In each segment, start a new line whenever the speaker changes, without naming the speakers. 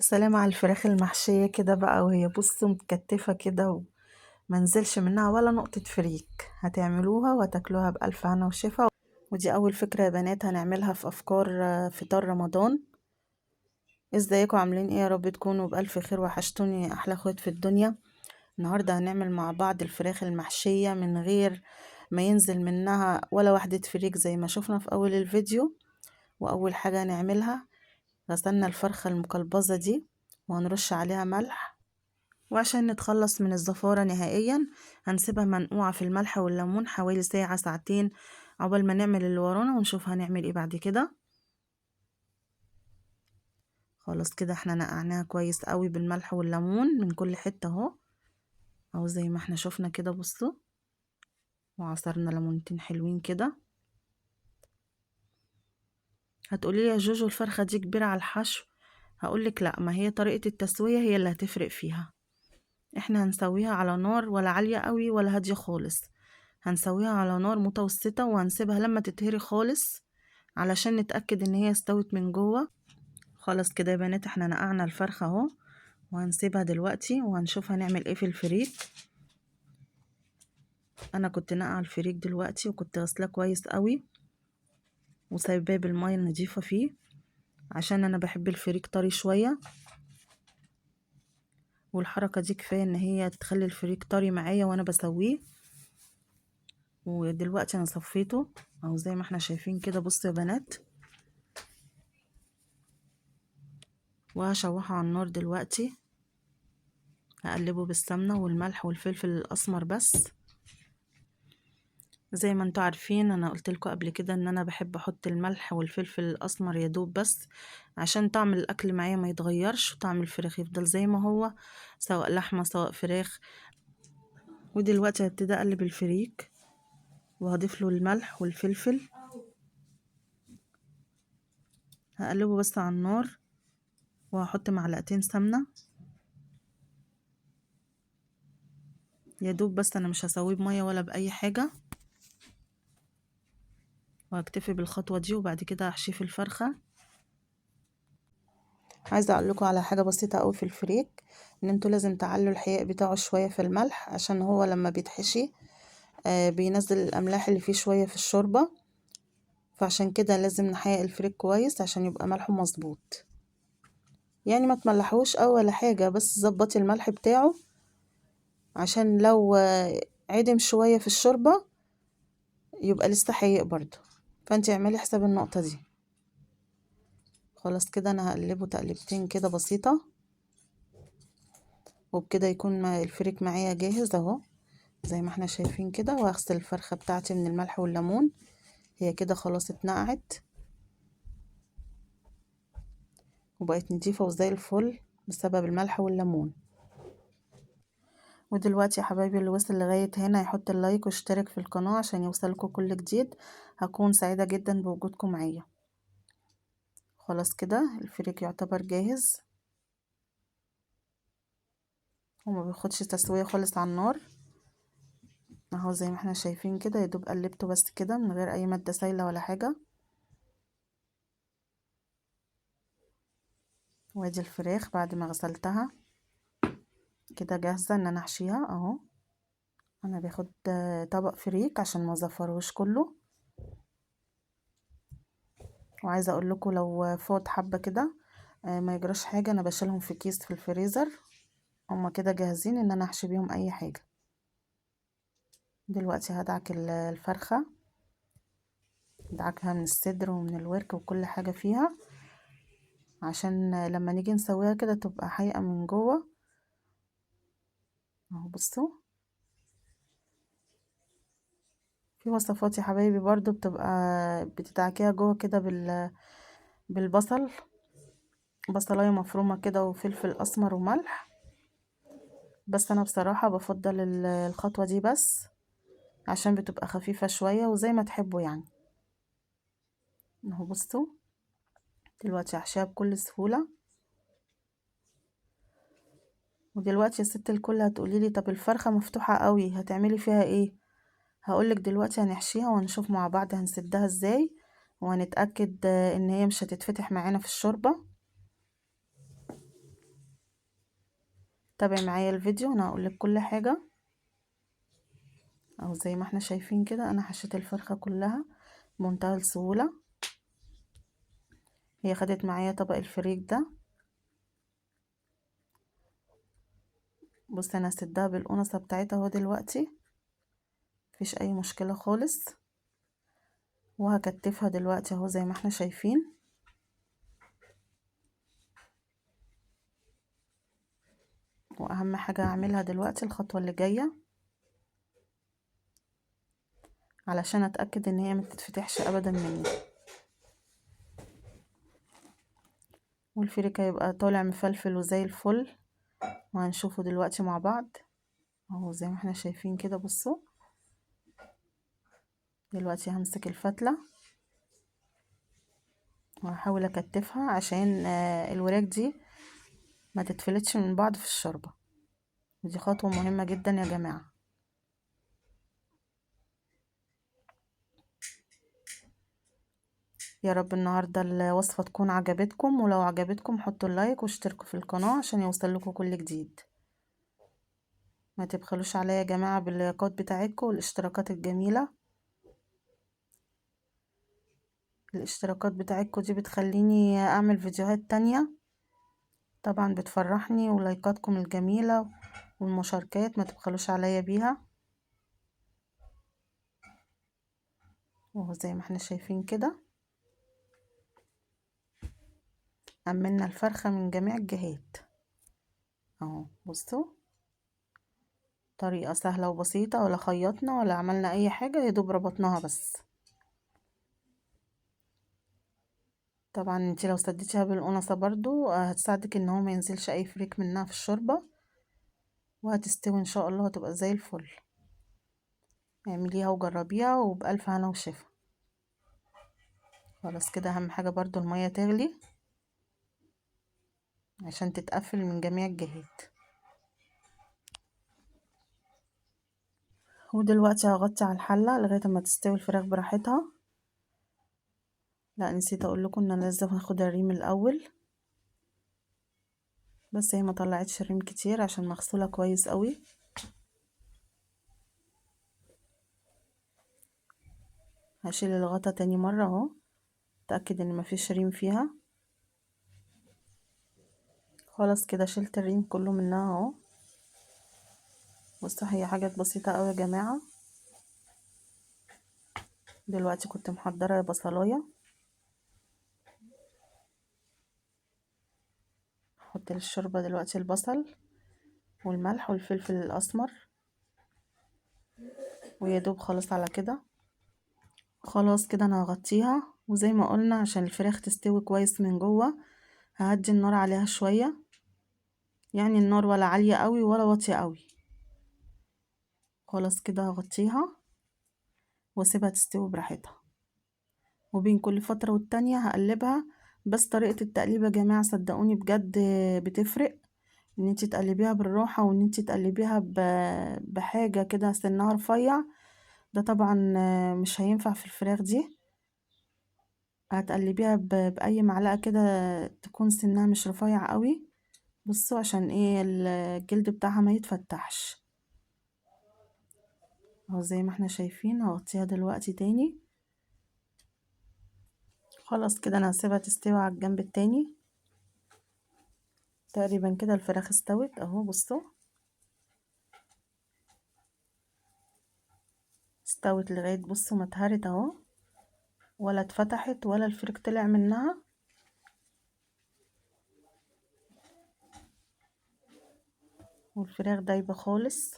سلام على الفراخ المحشية كده بقى، وهي بصوا متكتفة كده ومنزلش منها ولا نقطة فريك. هتعملوها وهتاكلوها بألف هنا وشفا. ودي أول فكرة يا بنات هنعملها في أفكار فطار رمضان. ازيكم عاملين ايه؟ يا رب تكونوا بألف خير، وحشتوني أحلى اخوات في الدنيا. النهاردة هنعمل مع بعض الفراخ المحشية من غير ما ينزل منها ولا واحدة فريك زي ما شفنا في أول الفيديو. وأول حاجة هنعملها، غسلنا الفرخة المقلبزة دي وهنرش عليها ملح. وعشان نتخلص من الزفارة نهائيا هنسيبها منقوعة في الملح والليمون حوالي ساعة ساعتين عقبال ما نعمل اللي ورانا، ونشوف هنعمل ايه بعد كده. خلاص كده احنا نقعناها كويس قوي بالملح والليمون من كل حتة اهو زي ما احنا شفنا كده. بصوا، وعصرنا ليمونتين حلوين كده. هتقولي لي يا جوجو الفرخة دي كبيرة على الحشو، هقولك لا، ما هي طريقة التسوية هي اللي هتفرق فيها. احنا هنسويها على نار ولا عالية قوي ولا هادية خالص، هنسويها على نار متوسطة وهنسيبها لما تتهري خالص علشان نتأكد ان هي استوت من جوه. خلاص كده يا بنات احنا نقعنا الفرخة اهو، وهنسيبها دلوقتي وهنشوف هنعمل ايه في الفريك. انا كنت نقع الفريك دلوقتي وكنت غسلاه كويس قوي وسايباه بالمية النضيفة فيه، عشان انا بحب الفريك طري شوية. والحركة دي كفاية ان هي تخلي الفريك طري معايا وانا بسويه. ودلوقتي انا صفيته اهو زي ما احنا شايفين كده. بصوا يا بنات، وهشوحه على النار دلوقتي. هقلبه بالسمنة والملح والفلفل الاسمر بس. زي ما انتوا عارفين انا قلت لكم قبل كده ان انا بحب احط الملح والفلفل الاسمر يدوب بس، عشان طعم الاكل معايا ما يتغيرش وطعم الفراخ يفضل زي ما هو، سواء لحمة سواء فراخ. ودلوقتي هبتدي اقلب الفريك وهضيف له الملح والفلفل. هقلبه بس على النار، وهحط معلقتين سمنة يا دوب بس، انا مش هسويه بميه ولا باي حاجه. وهكتفي بالخطوه دي وبعد كده هحشيه في الفرخه. عايزه اقول لكم على حاجه بسيطه قوي في الفريك، ان انتوا لازم تعلوا الحياء بتاعه شويه في الملح، عشان هو لما بيتحشي بينزل الاملاح اللي فيه شويه في الشوربه. فعشان كده لازم نحيق الفريك كويس عشان يبقى ملحه مظبوط. يعني ما تملحوش قوي ولا حاجه، بس ظبطي الملح بتاعه عشان لو عدم شويه في الشوربه يبقى لسه حيق برضو. فانتي اعملي حساب النقطه دي. خلاص كده انا هقلبه تقلبتين كده بسيطة، وبكده يكون الفريك معايا جاهز اهو زي ما احنا شايفين كده. وهغسل الفرخة بتاعتي من الملح والليمون، هي كده خلاص اتنقعت وبقت نضيفة وزي الفل بسبب الملح والليمون. ودلوقتي يا حبايبي اللي وصل لغاية هنا يحط اللايك واشترك في القناة عشان يوصلكوا كل جديد. هكون سعيدة جدا بوجودكم معايا. خلاص كده الفريك يعتبر جاهز وما بياخدش تسوية خالص على النار اهو زي ما احنا شايفين كده. يدوب قلبته بس كده من غير اي مادة سايلة ولا حاجة. وادي الفراخ بعد ما غسلتها كده جاهزة ان انا احشيها اهو. انا باخد طبق فريك عشان ما زفروش كله. وعايزة اقول لكم لو فوت حبة كده ما يجراش حاجة، انا بشيلهم في كيس في الفريزر، هما كده جاهزين ان انا احشي بيهم اي حاجة. دلوقتي هدعك الفرخة، ادعكها من الصدر ومن الورك وكل حاجة فيها، عشان لما نيجي نسويها كده تبقى حقيقة من جوه اهو. بصوا، في وصفات يا حبايبي برضو بتبقى بتدعكيها جوه كده بالبصل، بصلايه مفرومه كده وفلفل اسمر وملح. بس انا بصراحه بفضل الخطوه دي بس، عشان بتبقى خفيفه شويه وزي ما تحبوا يعني اهو. بصوا دلوقتي هحشيها بكل سهوله. ودلوقتي يا ست الكل هتقولي لي طب الفرخه مفتوحه قوي هتعملي فيها ايه؟ هقولك دلوقتي هنحشيها وهنشوف مع بعض هنسدها ازاي، وهنتاكد ان هي مش هتتفتح معانا في الشوربه. تابعي معايا الفيديو، انا هقولك كل حاجة اهو. زي ما احنا شايفين كده انا حشيت الفرخة كلها بمنتهى السهولة. هي خدت معايا طبق الفريك ده. بص انا هسدها بالقنصة بتاعتها اهو دلوقتي، مفيش اي مشكلة خالص. وهكتفها دلوقتي اهو زي ما احنا شايفين. واهم حاجة هعملها دلوقتي الخطوة اللي جاية علشان اتأكد ان هي متتفتحش ابدا مني، والفريك هيبقى طالع مفلفل وزي الفل. وهنشوفه دلوقتي مع بعض اهو زي ما احنا شايفين كده. بصوا دلوقتي همسك الفتلة وهحاول اكتفها عشان الوراك دي ما تتفلتش من بعض في الشوربة، ودي خطوة مهمة جدا يا جماعة. يا رب النهاردة الوصفة تكون عجبتكم، ولو عجبتكم حطوا اللايك واشتركوا في القناة عشان يوصل لكم كل جديد. ما تبخلوش عليا يا جماعة باللايكات بتاعتكم والاشتراكات الجميلة. الاشتراكات بتاعتكم دي بتخليني اعمل فيديوهات تانية طبعا بتفرحني، ولايكاتكم الجميلة والمشاركات ما تبخلوش عليا بيها. وهو زي ما احنا شايفين كده عملنا الفرخة من جميع الجهات اهو. بصوا طريقة سهلة وبسيطة، ولا خيطنا ولا عملنا اي حاجة، يدوب ربطناها بس. طبعا انتي لو سديتيها بالقنصة برضو هتساعدك ان هو ما ينزلش اي فريك منها في الشوربة، وهتستوي ان شاء الله، هتبقى زي الفل. اعمليها وجربيها وبألف هنا وشفا. خلاص كده اهم حاجة برضو المية تغلي عشان تتقفل من جميع الجهات. ودلوقتي هغطي على الحلة لغاية ما تستوي الفراخ براحتها. لا نسيت اقول لكم ان انا لازم هاخد الريم الاول، بس هي ما طلعتش الريم كتير عشان مغسولة كويس قوي. هشيل الغطا تاني مرة اهو، اتأكد ان مفيش ريم فيها. خلاص كده شلت الريم كله منها اهو. بصوا هي حاجات بسيطة قوي يا جماعة. دلوقتي كنت محضرة بصلاية، احط للشوربة دلوقتي البصل والملح والفلفل الاسمر، ويدوب خلاص على كده. خلاص كده انا هغطيها، وزي ما قلنا عشان الفراخ تستوي كويس من جوه ههدي النار عليها شوية، يعني النار ولا عالية قوي ولا واطية قوي. خلاص كده هغطيها واسيبها تستوي براحتها، وبين كل فترة والتانية هقلبها. بس طريقة التقليب يا جماعة صدقوني بجد بتفرق، ان انتي تقلبيها بالراحة وان انتي تقلبيها بحاجة كده سنها رفيع. ده طبعا مش هينفع في الفراخ دي. هتقلبيها بأي معلقة كده تكون سنها مش رفيع قوي. بصوا عشان ايه الجلد بتاعها ما يتفتحش اهو زي ما احنا شايفين. هغطيها دلوقتي تاني. خلاص كده انا هسيبها تستوي على الجنب التاني. تقريبا كده الفراخ استوت اهو. بصوا استوت لغاية، بصوا ما اتهرت اهو، ولا اتفتحت ولا الفريك طلع منها. والفراخ دايبة خالص،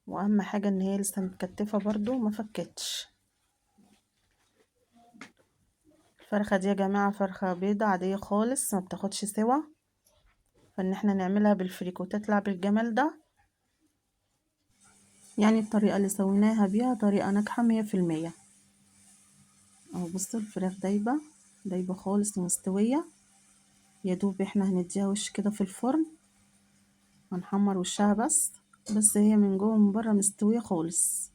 واهم حاجة ان هي لسه متكتفة برضو ما فكتش. الفرخة دي يا جماعة فرخة بيضة عادية خالص ما بتاخدش سوا، فان احنا نعملها بالفريك وتطلع بالجمال ده، يعني الطريقة اللي سويناها بيها طريقة ناجحة 100%. اهو بصوا الفراخ دايبة دايبة خالص ومستوية. يا دوب احنا هنديها وش كده في الفرن، هنحمر وشها بس هي من جوه ومن بره مستوية خالص.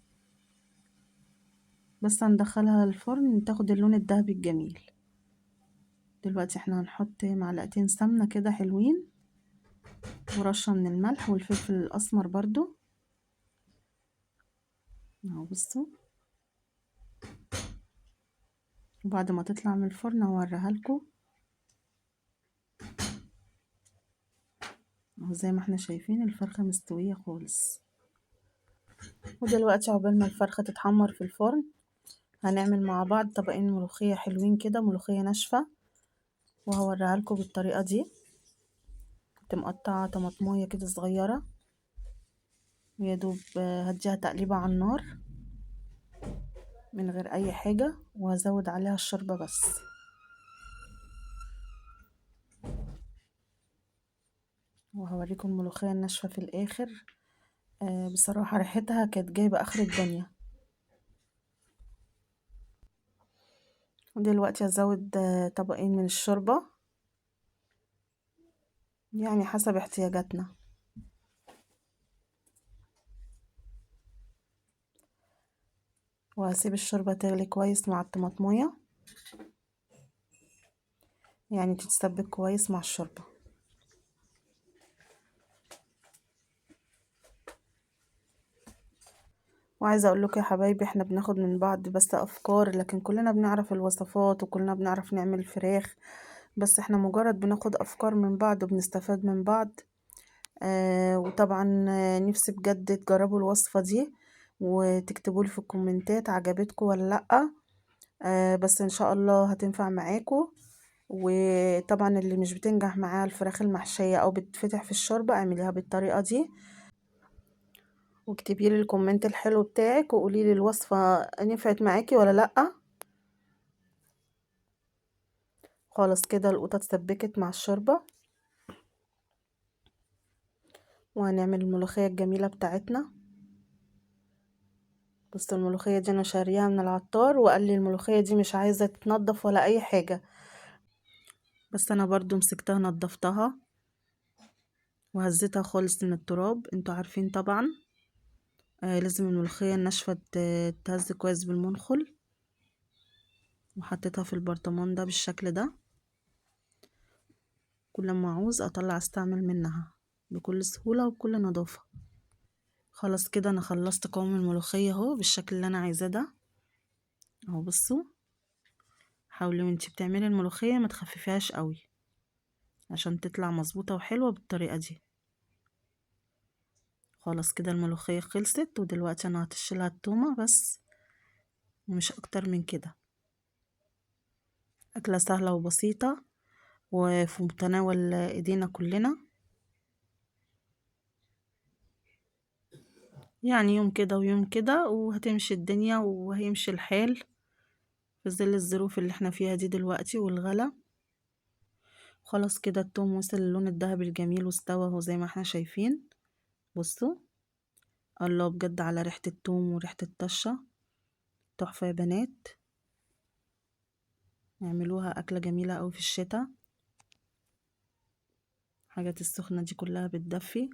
بس هندخلها الفرن تاخد اللون الذهبي الجميل. دلوقتي احنا هنحط معلقتين سمنة كده حلوين ورشة من الملح والفلفل الاسمر برضو اهو بصوا. وبعد ما تطلع من الفرن هوريها لكم اهو زي ما احنا شايفين الفرخة مستوية خالص. ودلوقتي عقبال ما الفرخة تتحمر في الفرن هنعمل مع بعض طبقين ملوخية حلوين كده، ملوخية ناشفة، وهوريها لكم بالطريقة دي. كنت مقطعة طماطمية كده صغيرة ويا دوب هديها تقليبة على النار من غير اي حاجة، وهزود عليها الشوربة بس. وهوريكم الملوخية الناشفة في الاخر. بصراحة ريحتها كانت جايبة اخر الدنيا. ودلوقتي هزود طبقين من الشوربة يعني حسب احتياجاتنا. وهسيب الشوربة تغلي كويس مع الطماطمية، يعني تتسبك كويس مع الشوربة. وعايزة اقول لكم يا حبايبي احنا بناخد من بعض بس افكار، لكن كلنا بنعرف الوصفات وكلنا بنعرف نعمل الفراخ، بس احنا مجرد بناخد افكار من بعض وبنستفاد من بعض. وطبعا نفسي بجد تجربوا الوصفة دي وتكتبوا لي في الكومنتات عجبتكم ولا لأ. بس ان شاء الله هتنفع معاكم. وطبعا اللي مش بتنجح معاه الفراخ المحشية او بتفتح في الشوربة اعمليها بالطريقة دي، واكتبي لي الكومنت الحلو بتاعك وقولي لي الوصفة نفعت معاكي ولا لأ. خلاص كده القوطة اتسبكت مع الشوربة، وهنعمل الملوخية الجميلة بتاعتنا. بص الملوخية دي انا شاريها من العطار وقال لي الملوخية دي مش عايزة تتنضف ولا اي حاجة، بس انا برضو مسكتها نضفتها وهزيتها خالص من التراب. انتوا عارفين طبعا لازم الملوخية الناشفة تهز كويس بالمنخل. وحطيتها في البرطمان ده بالشكل ده، كل ما اعوز اطلع استعمل منها بكل سهولة وبكل نظافة. خلاص كده انا خلصت قوام الملوخية اهو بالشكل اللي انا عايزاه ده اهو. بصوا حاولي وانتي بتعملي الملوخية ما تخففيهاش قوي عشان تطلع مظبوطة وحلوة بالطريقة دي. خلاص كده الملوخية خلصت، ودلوقتي انا هطشلها التومة بس ومش اكتر من كده. اكلة سهلة وبسيطة وفي متناول ايدينا كلنا، يعني يوم كده ويوم كده وهتمشي الدنيا وهيمشي الحال في ظل الظروف اللي احنا فيها دي دلوقتي والغلا. خلاص كده التوم وصل اللون الذهبي الجميل واستوى اهو زي ما احنا شايفين. بصوا الله بجد على ريحة التوم وريحة الطشة، تحفة يا بنات. اعملوها أكلة جميلة أوي في الشتاء، حاجات السخنة دي كلها بتدفي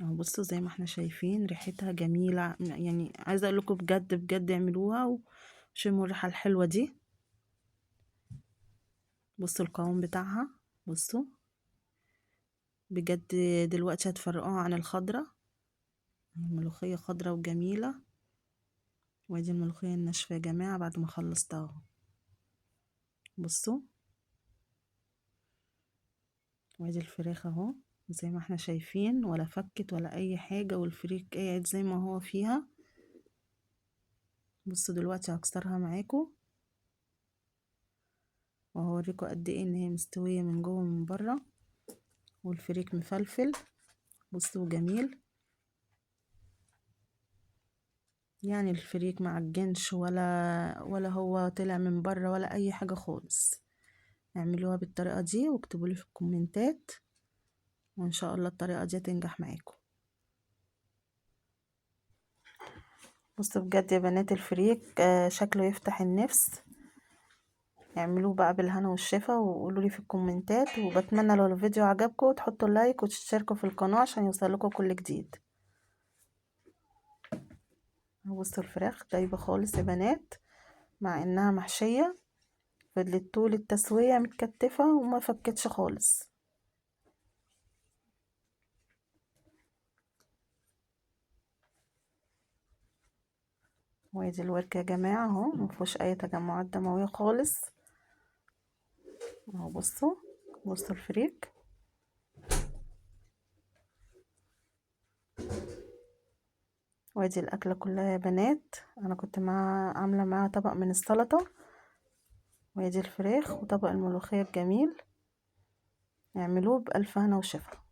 اهو. بصوا زي ما احنا شايفين ريحتها جميلة، يعني عايزة اقول لكم بجد بجد اعملوها وشموا الريحة الحلوة دي. بصوا القوام بتاعها، بصوا بجد دلوقتي هتفرقوها عن الخضرة. الملوخية خضرة وجميلة، وادي الملوخية الناشفة يا جماعة بعد ما خلصتها اهو. بصوا وادي الفراخ اهو زي ما احنا شايفين، ولا فكت ولا اي حاجة، والفريك قاعد زي ما هو فيها. بصوا دلوقتي هكسرها معاكم وهوريكم قد ايه ان هي مستوية من جوه ومن بره، والفريك مفلفل. بصوا جميل، يعني الفريك معجنش ولا هو طلع من بره ولا اي حاجة خالص. اعملوها بالطريقة دي واكتبوا لي في الكومنتات، وان شاء الله الطريقة دي تنجح معاكم. بصوا بجد يا بنات الفريك شكله يفتح النفس. اعملوه بقى بالهنا والشفا وقولوا لي في الكومنتات، وبتمنى لو الفيديو عجبكم تحطوا لايك وتشتركوا في القناة عشان يوصلكوا كل جديد. بصوا الفراخ دايبة خالص يا بنات، مع انها محشية فضلت طول التسوية متكتفة وما فكتش خالص. وادي الورك يا جماعة اهو، مفيهوش اي تجمعات دموية خالص اهو. بصوا بصوا الفريك. وادي الاكلة كلها يا بنات. انا كنت عاملة معاها طبق من السلطة، وادي الفراخ وطبق الملوخية الجميل. اعملوه بألف هنا وشفا.